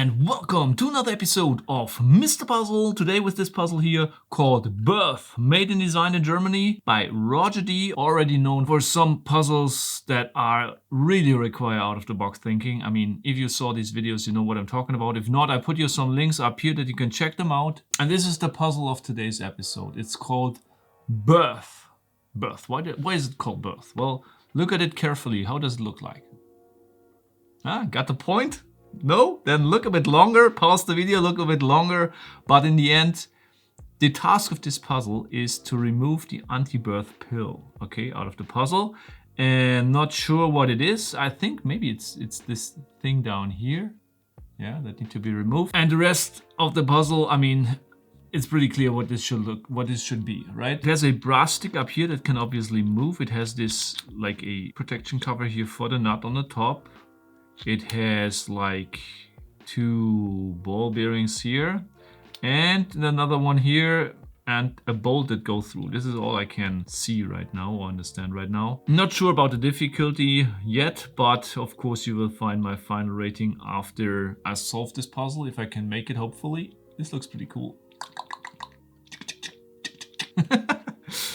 and welcome to another episode of Mr. Puzzle. Today with this puzzle here called Birth, made and designed in Germany by Roger D, already known for some puzzles that are really require out-of-the-box thinking. I mean, if you saw these videos, you know what I'm talking about. If not, I put you some links up here that you can check them out. And this is the puzzle of today's episode. It's called Birth. Birth. Why is it called Birth? Well, look at it carefully. How does it look like? Ah, got the point? No? Then look a bit longer, pause the video, look a bit longer. But in the end, the task of this puzzle is to remove the anti-birth pill, okay, out of the puzzle. And not sure what it is. I think maybe it's this thing down here. Yeah, that need to be removed. And the rest of the puzzle, I mean, it's pretty clear what this should be, right? It has a brass stick up here that can obviously move. It has this like a protection cover here for the nut on the top. It has like 2 ball bearings here and another one here and a bolt that goes through. This is all I can see right now or understand right now. Not sure about the difficulty yet, but of course you will find my final rating after I solve this puzzle, if I can make it, hopefully. This looks pretty cool.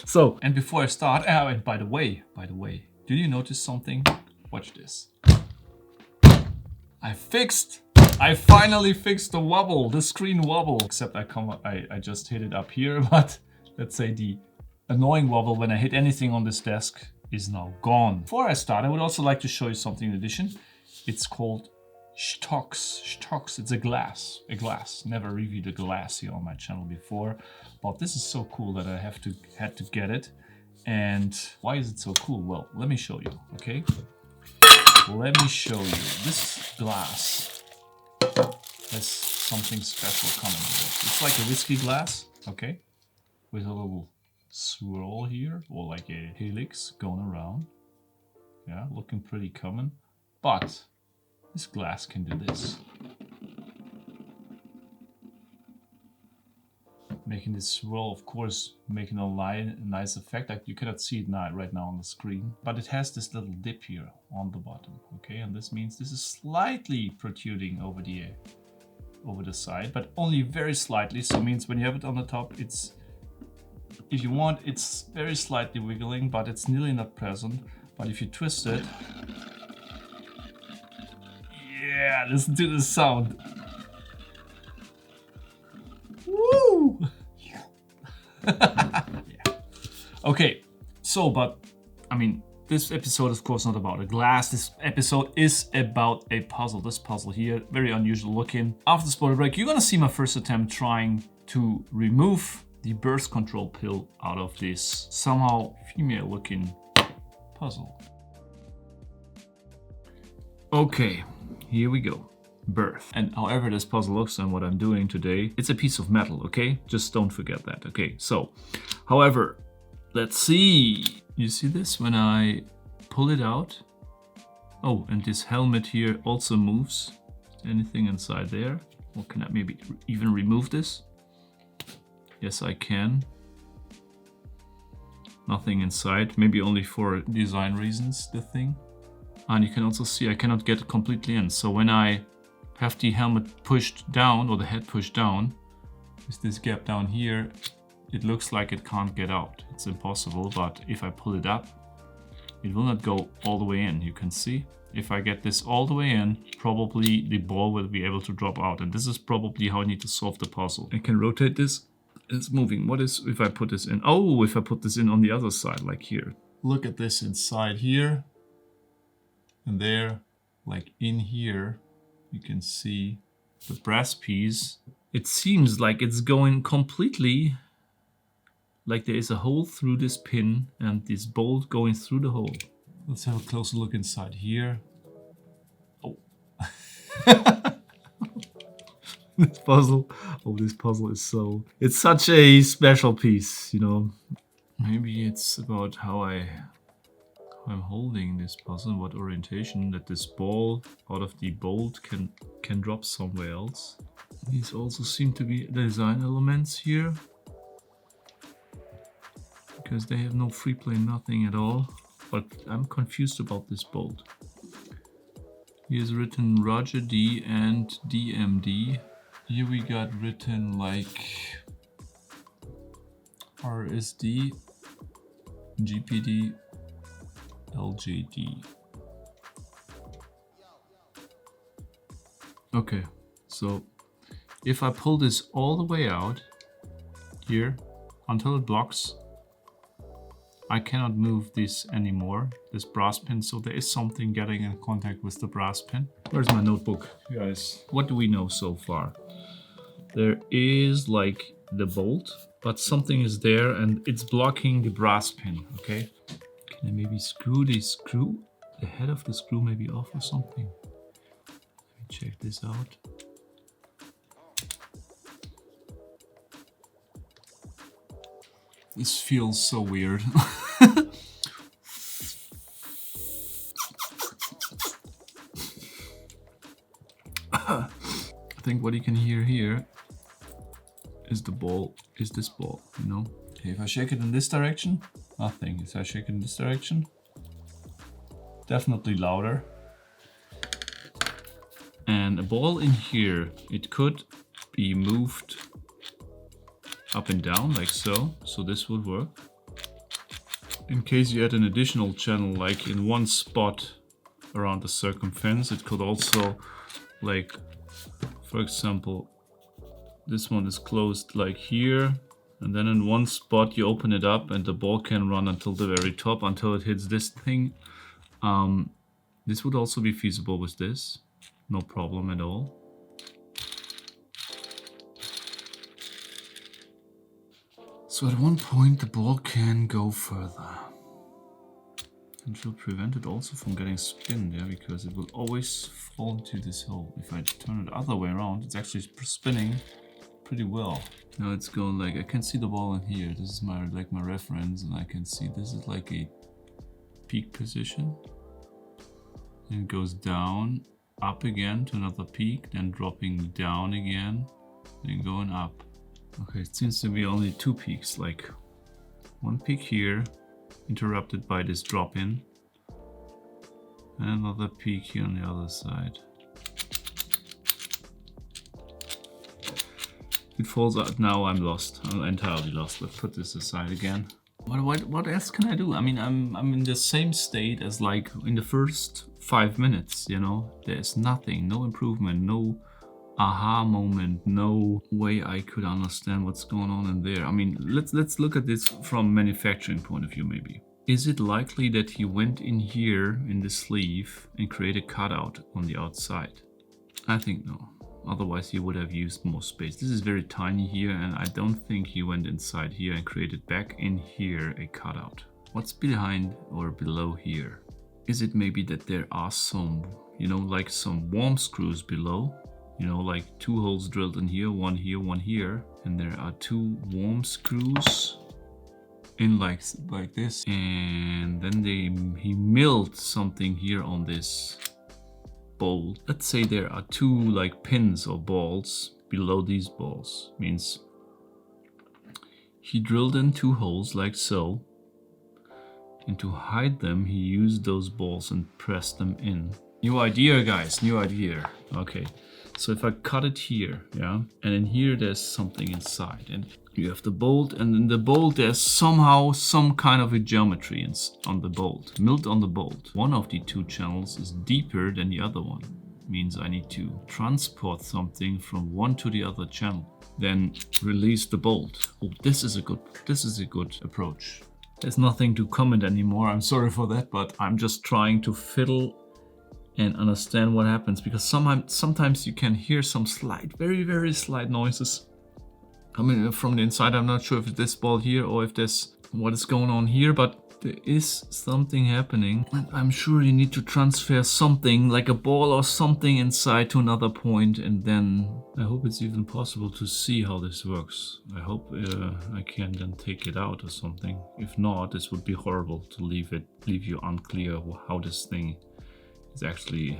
So, and before I start, and by the way, did you notice something? Watch this. I finally fixed the wobble, the screen wobble. Except I just hit it up here, but let's say the annoying wobble when I hit anything on this desk is now gone. Before I start, I would also like to show you something in addition. It's called Shtox. Shtox, it's a glass. Never reviewed a glass here on my channel before, but this is so cool that I had to get it. And why is it so cool? Well, let me show you, okay? Let me show you. This glass has something special coming with it. It's like a whiskey glass, okay? With a little swirl here, or like a helix going around. Yeah, looking pretty common. But this glass can do this. Making this swirl, of course, making a nice effect. Like you cannot see it right now on the screen, but it has this little dip here on the bottom, okay? And this means this is slightly protruding over the side, but only very slightly. So it means when you have it on the top, it's, if you want, it's very slightly wiggling, but it's nearly not present. But if you twist it, yeah, listen to the sound. Woo! Yeah. Okay, so, but I mean, this episode is of course not about a glass. This episode is about a puzzle. This puzzle here, very unusual looking. After the spoiler break, you're gonna see my first attempt trying to remove the birth control pill out of this somehow female looking puzzle. Okay, here we go. Birth. And however this puzzle looks and what I'm doing today, it's a piece of metal, okay? Just don't forget that, okay? So, however, let's see. You see this when I pull it out? Oh, and this helmet here also moves. Anything inside there? Or can I maybe even remove this? Yes, I can. Nothing inside, maybe only for design reasons, the thing. And you can also see I cannot get it completely in. So when I have the helmet pushed down, or the head pushed down, with this gap down here, it looks like it can't get out. It's impossible, but if I pull it up, it will not go all the way in. You can see, if I get this all the way in, probably the ball will be able to drop out. And this is probably how I need to solve the puzzle. I can rotate this, it's moving. What is if I put this in? Oh, if I put this in on the other side, like here. Look at this inside here. And there, like in here, you can see the brass piece. It seems like it's going completely, like there is a hole through this pin and this bolt going through the hole. Let's have a closer look inside here. Oh. This puzzle is so, it's such a special piece, you know. Maybe it's about how I'm holding this puzzle, what orientation, that this ball out of the bolt can drop somewhere else. These also seem to be design elements here, because they have no free play, nothing at all. But I'm confused about this bolt. Here's written Roger D and DMD. Here we got written like RSD, GPD, LJD. Okay, so if I pull this all the way out here until it blocks, I cannot move this anymore, this brass pin, so there is something getting in contact with the brass pin. Where's my notebook, guys? What do we know so far? There is like the bolt, but something is there and it's blocking the brass pin, okay? Can I maybe screw the head of the screw maybe off or something? Let me check this out. This feels so weird. I think what you can hear here is the ball, is this ball, you know? Okay, if I shake it in this direction, nothing. If I shake it in this direction, definitely louder. And a ball in here, it could be moved up and down like so. So this would work. In case you add an additional channel, like in one spot around the circumference, it could also, like, for example, this one is closed like here, and then in one spot you open it up and the ball can run until the very top, until it hits this thing. This would also be feasible with this, no problem at all. So at one point the ball can go further. And will prevent it also from getting spin there, because it will always fall into this hole. If I turn it the other way around, it's actually spinning pretty well. Now it's going like, I can see the ball in here. This is my reference, and I can see this is like a peak position. And it goes down, up again to another peak, then dropping down again, then going up. Okay, it seems to be only two peaks, like one peak here, interrupted by this drop in, and another peak here on the other side. It falls out. Now I'm lost. I'm entirely lost. Let's put this aside again. What else can I do? I mean, I'm in the same state as like in the first 5 minutes, you know? There's nothing, no improvement, no aha moment, no way I could understand what's going on in there. I mean, let's look at this from manufacturing point of view maybe. Is it likely that he went in here in the sleeve and created a cutout on the outside? I think no. Otherwise he would have used more space. This is very tiny here, and I don't think he went inside here and created back in here a cutout. What's behind or below here? Is it maybe that there are some, you know, like some worm screws below? You know, like two holes drilled in here, one here, and there are two worm screws in like this. And then he milled something here on this bolt. Let's say there are two like pins or balls below these balls. Means he drilled in two holes like so. And to hide them, he used those balls and pressed them in. New idea, guys, new idea. Okay. So if I cut it here, yeah, and in here there's something inside, and you have the bolt, and in the bolt there's somehow some kind of a geometry on the bolt, milled on the bolt. One of the two channels is deeper than the other one. Means I need to transport something from one to the other channel, then release the bolt. Oh, this is a good approach. There's nothing to comment anymore. I'm sorry for that, but I'm just trying to fiddle and understand what happens, because sometimes you can hear some slight, very slight noises coming from the inside. I'm not sure if it's this ball here or if there's what is going on here, but there is something happening, and I'm sure you need to transfer something like a ball or something inside to another point, and then I hope it's even possible to see how this works. I hope I can then take it out or something. If not, this would be horrible to leave you unclear how this thing is actually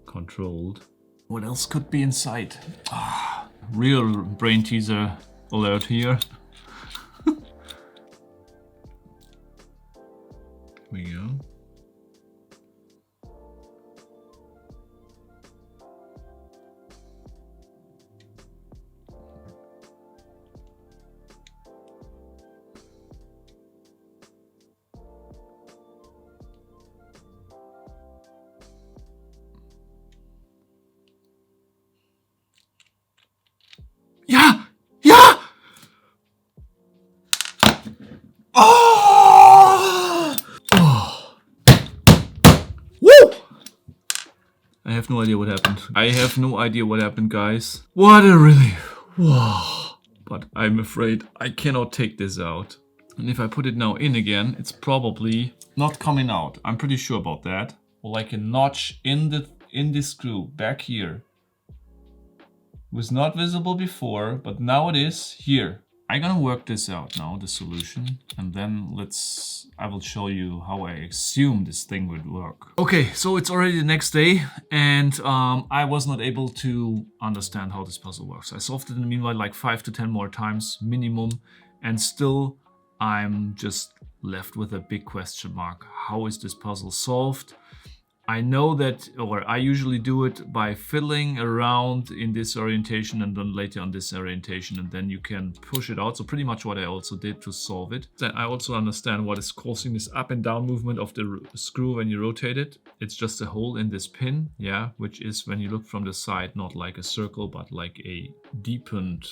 controlled. What else could be inside? Real brain teaser alert here. Here we go. have no idea what happened. I have no idea what happened, guys. What a relief. Wow. But I'm afraid I cannot take this out. And if I put it now in again, it's probably not coming out. I'm pretty sure about that. Or like a notch in the screw back here. It was not visible before, but now it is here. I'm gonna work this out now, the solution, and then I will show you how I assume this thing would work. Okay, so it's already the next day, and I was not able to understand how this puzzle works. I solved it in the meanwhile like 5 to 10 more times minimum, and still I'm just left with a big question mark. How is this puzzle solved? I know that, or I usually do it by fiddling around in this orientation and then later on this orientation, and then you can push it out. So pretty much what I also did to solve it. Then I also understand what is causing this up and down movement of the screw when you rotate it. It's just a hole in this pin, yeah, which is when you look from the side, not like a circle, but like a deepened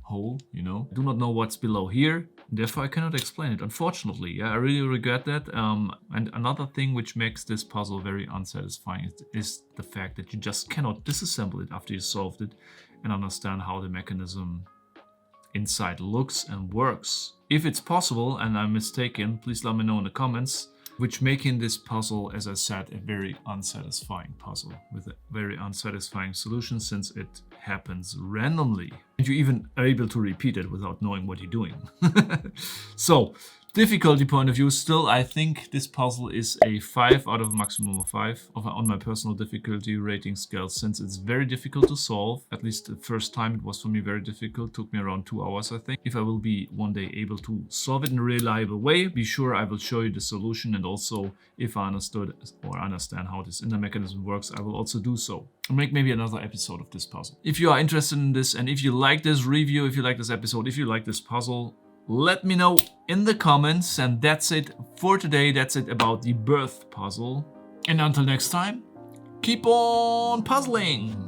hole, you know. I do not know what's below here. Therefore, I cannot explain it, unfortunately. Yeah, I really regret that. And another thing which makes this puzzle very unsatisfying is the fact that you just cannot disassemble it after you solved it and understand how the mechanism inside looks and works. If it's possible and I'm mistaken, please let me know in the comments, which making this puzzle, as I said, a very unsatisfying puzzle with a very unsatisfying solution since it happens randomly. And you even are able to repeat it without knowing what you're doing. So, difficulty point of view, still I think this puzzle is a 5 out of a maximum of 5 on my personal difficulty rating scale, since it's very difficult to solve. At least the first time it was for me very difficult. Took me around 2 hours, I think. If I will be one day able to solve it in a reliable way, be sure I will show you the solution, and also if I understood or understand how this inner mechanism works, I will also do so. I'll make maybe another episode of this puzzle. If you are interested in this, and if you like this review, if you like this episode, if you like this puzzle, let me know in the comments. And that's it for today. That's it about the birth puzzle. And until next time, keep on puzzling!